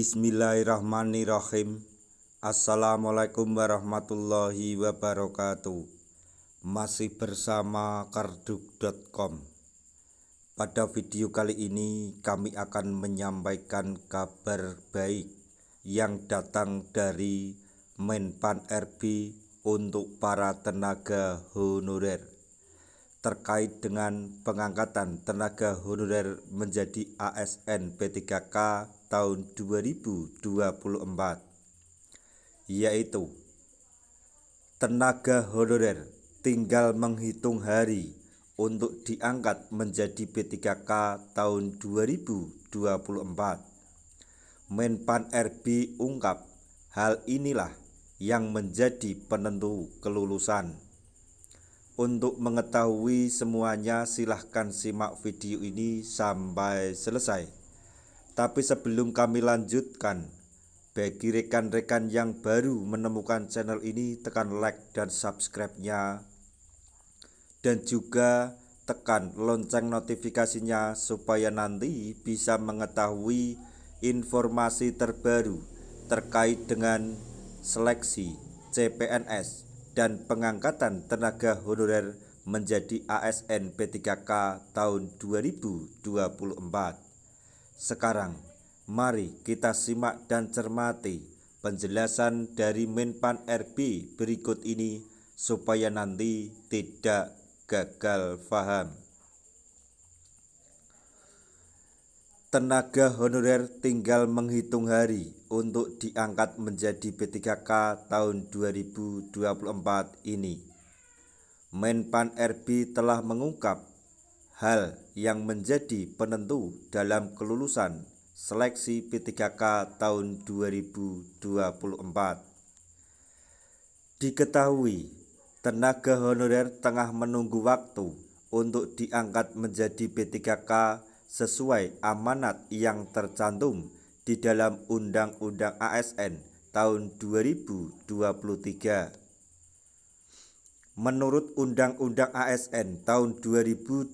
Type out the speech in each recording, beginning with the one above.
Bismillahirrahmanirrahim. Assalamualaikum warahmatullahi wabarakatuh. Masih bersama karduk.com. Pada video kali ini kami akan menyampaikan kabar baik yang datang dari Menpan RB untuk para tenaga honorer terkait dengan pengangkatan tenaga honorer menjadi ASN P3K tahun 2024, yaitu tenaga honorer tinggal menghitung hari untuk diangkat menjadi P3K tahun 2024. Menpan RB ungkap hal inilah yang menjadi penentu kelulusan. Untuk mengetahui semuanya silahkan simak video ini sampai selesai. Tapi sebelum kami lanjutkan, bagi rekan-rekan yang baru menemukan channel ini, tekan like dan subscribe-nya, dan juga tekan lonceng notifikasinya supaya nanti bisa mengetahui informasi terbaru terkait dengan seleksi CPNS dan pengangkatan tenaga honorer menjadi ASN P3K tahun 2024. Sekarang, mari kita simak dan cermati penjelasan dari Menpan RB berikut ini supaya nanti tidak gagal paham. Tenaga honorer tinggal menghitung hari untuk diangkat menjadi P3K tahun 2024 ini. Menpan RB telah mengungkap hal yang menjadi penentu dalam kelulusan seleksi P3K tahun 2024. Diketahui, tenaga honorer tengah menunggu waktu untuk diangkat menjadi P3K sesuai amanat yang tercantum di dalam Undang-Undang ASN tahun 2023. Menurut Undang-Undang ASN tahun 2023,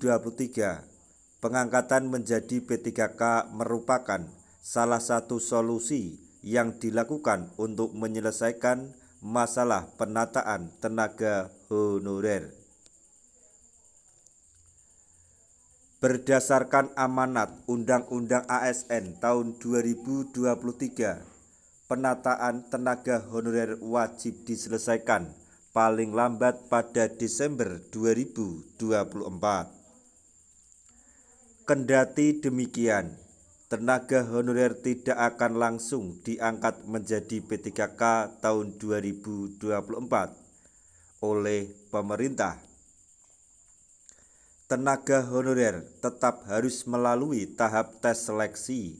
pengangkatan menjadi P3K merupakan salah satu solusi yang dilakukan untuk menyelesaikan masalah penataan tenaga honorer. Berdasarkan amanat Undang-Undang ASN tahun 2023, penataan tenaga honorer wajib diselesaikan paling lambat pada Desember 2024. Kendati demikian, tenaga honorer tidak akan langsung diangkat menjadi P3K tahun 2024 oleh pemerintah. Tenaga honorer tetap harus melalui tahap tes seleksi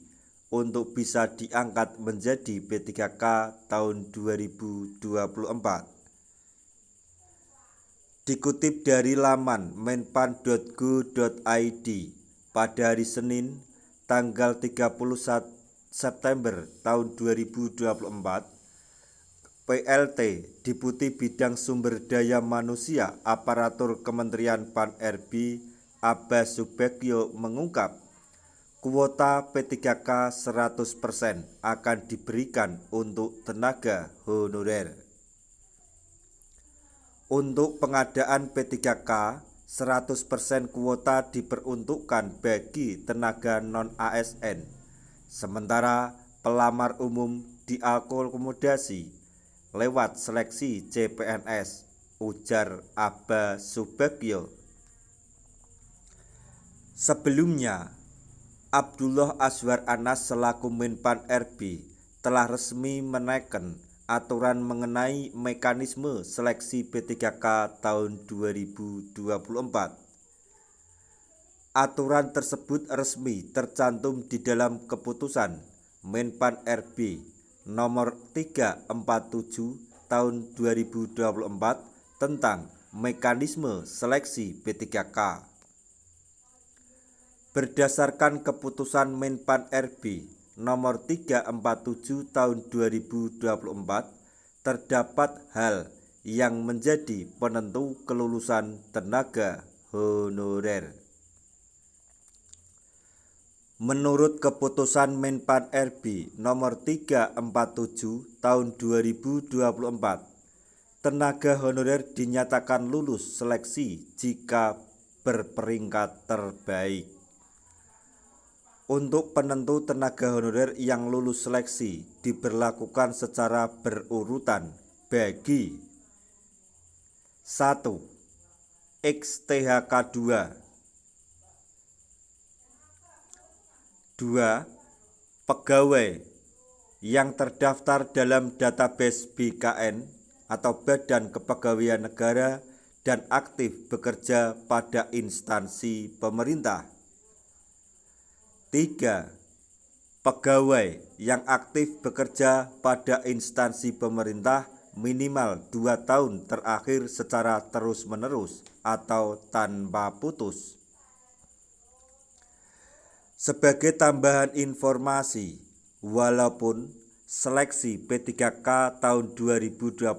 untuk bisa diangkat menjadi P3K tahun 2024. Dikutip dari laman menpan.go.id pada hari Senin tanggal 31 September tahun 2024, PLT Deputi Bidang Sumber Daya Manusia Aparatur Kementerian Pan RB Abbas Subagio mengungkap kuota P3K 100% akan diberikan untuk tenaga honorer. Untuk pengadaan P3K, 100% kuota diperuntukkan bagi tenaga non-ASN, sementara pelamar umum diakomodasi lewat seleksi CPNS, ujar Abbas Subagio. Sebelumnya, Abdullah Azwar Anas selaku Menpan RB telah resmi menaikkan aturan mengenai mekanisme seleksi P3K tahun 2024. Aturan tersebut resmi tercantum di dalam keputusan Menpan RB nomor 347 tahun 2024 tentang mekanisme seleksi P3K. Berdasarkan keputusan Menpan RB nomor 347 tahun 2024, terdapat hal yang menjadi penentu kelulusan tenaga honorer. Menurut keputusan Menpan RB nomor 347 tahun 2024, tenaga honorer dinyatakan lulus seleksi jika berperingkat terbaik. Untuk penentu tenaga honorer yang lulus seleksi diberlakukan secara berurutan bagi 1. XTHK 2, 2. Pegawai yang terdaftar dalam database BKN atau Badan Kepegawaian Negara dan aktif bekerja pada instansi pemerintah. 3. Pegawai yang aktif bekerja pada instansi pemerintah minimal 2 tahun terakhir secara terus-menerus atau tanpa putus. Sebagai tambahan informasi, walaupun seleksi P3K tahun 2024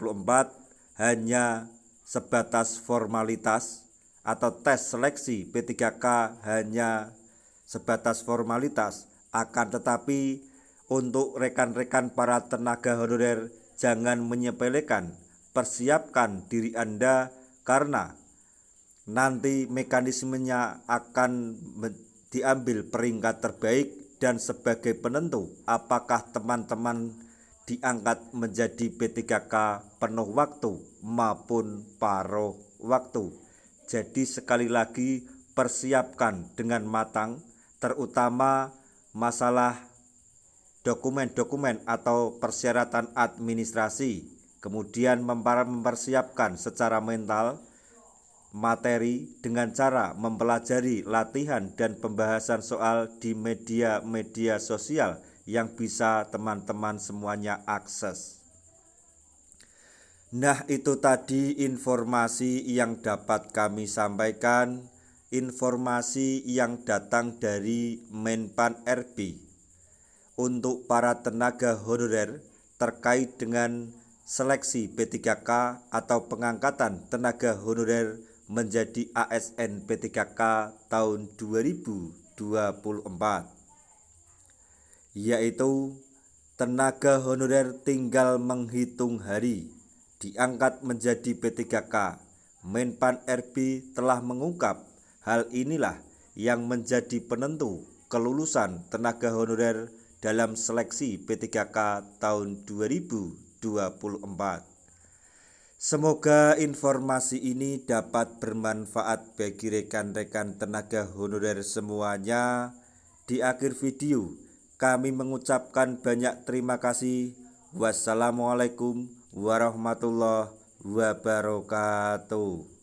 hanya sebatas formalitas atau tes seleksi P3K hanya sebatas formalitas, akan tetapi untuk rekan-rekan para tenaga honorer jangan menyepelekan, persiapkan diri Anda karena nanti mekanismenya akan diambil peringkat terbaik dan sebagai penentu apakah teman-teman diangkat menjadi P3K penuh waktu maupun paruh waktu. Jadi sekali lagi persiapkan dengan matang, terutama masalah dokumen-dokumen atau persyaratan administrasi, kemudian mempersiapkan secara mental materi dengan cara mempelajari latihan dan pembahasan soal di media-media sosial yang bisa teman-teman semuanya akses. Nah, itu tadi informasi yang dapat kami sampaikan, informasi yang datang dari Menpan RB untuk para tenaga honorer terkait dengan seleksi P3K atau pengangkatan tenaga honorer menjadi ASN P3K tahun 2024, yaitu tenaga honorer tinggal menghitung hari diangkat menjadi P3K. Menpan RB telah mengungkap hal inilah yang menjadi penentu kelulusan tenaga honorer dalam seleksi P3K tahun 2024. Semoga informasi ini dapat bermanfaat bagi rekan-rekan tenaga honorer semuanya. Di akhir video, kami mengucapkan banyak terima kasih. Wassalamualaikum warahmatullahi wabarakatuh.